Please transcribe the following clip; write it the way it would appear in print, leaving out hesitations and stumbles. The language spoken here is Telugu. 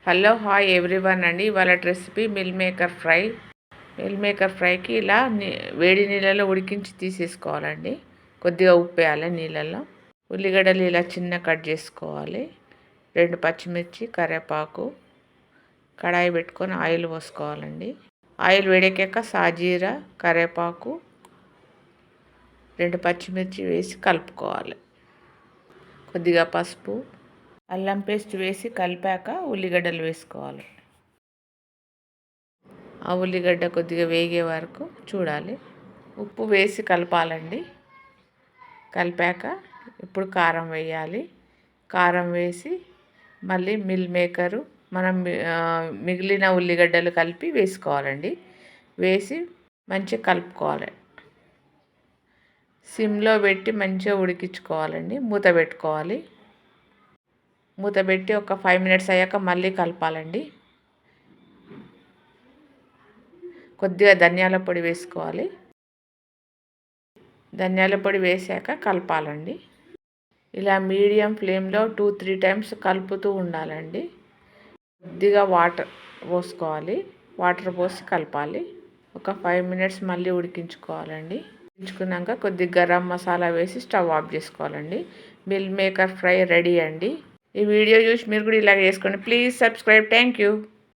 హలో హాయ్ ఎవ్రీవన్ అండి. ఇవాళ రెసిపీ మిల్ మేకర్ ఫ్రైకి ఇలా వేడి నీళ్ళలో ఉడికించి తీసేసుకోవాలండి. కొద్దిగా ఉప్పు వేయాలి నీళ్ళల్లో. ఉల్లిగడ్డలు ఇలా చిన్న కట్ చేసుకోవాలి. 2 పచ్చిమిర్చి, కరివేపాకు, కడాయి పెట్టుకొని ఆయిల్ పోసుకోవాలండి. ఆయిల్ వేడెక్కాక సాజీరా, కరివేపాకు, 2 పచ్చిమిర్చి వేసి కలుపుకోవాలి. కొద్దిగా పసుపు, అల్లం పేస్ట్ వేసి కలిపాక ఉల్లిగడ్డలు వేసుకోవాలి. ఆ ఉల్లిగడ్డ కొద్దిగా వేగే వరకు చూడాలి. ఉప్పు వేసి కలపాలండి. కలిపాక ఇప్పుడు కారం వేయాలి. కారం వేసి మళ్ళీ మిల్ మేకరు మనం మిగిలిన ఉల్లిగడ్డలు కలిపి వేసుకోవాలండి. వేసి మంచిగా కలుపుకోవాలి. సిమ్లో పెట్టి మంచిగా ఉడికించుకోవాలండి. మూత పెట్టుకోవాలి. మూత పెట్టి ఒక 5 మినిట్స్ అయ్యాక మళ్ళీ కలపాలండి. కొద్దిగా ధనియాల పొడి వేసుకోవాలి. ధనియాల పొడి వేసాక కలపాలండి. ఇలా మీడియం ఫ్లేమ్లో 2-3 టైమ్స్ కలుపుతూ ఉండాలండి. కొద్దిగా వాటర్ పోసుకోవాలి. వాటర్ పోసి కలపాలి. ఒక 5 మినిట్స్ మళ్ళీ ఉడికించుకోవాలండి. ఉడికించుకున్నాక కొద్దిగా గరం మసాలా వేసి స్టవ్ ఆఫ్ చేసుకోవాలండి. మిల్ మేకర్ ఫ్రై రెడీ అండి. ఈ వీడియో చూసి మీరు కూడా ఇలాగ చేసుకోండి. Please subscribe. Thank you.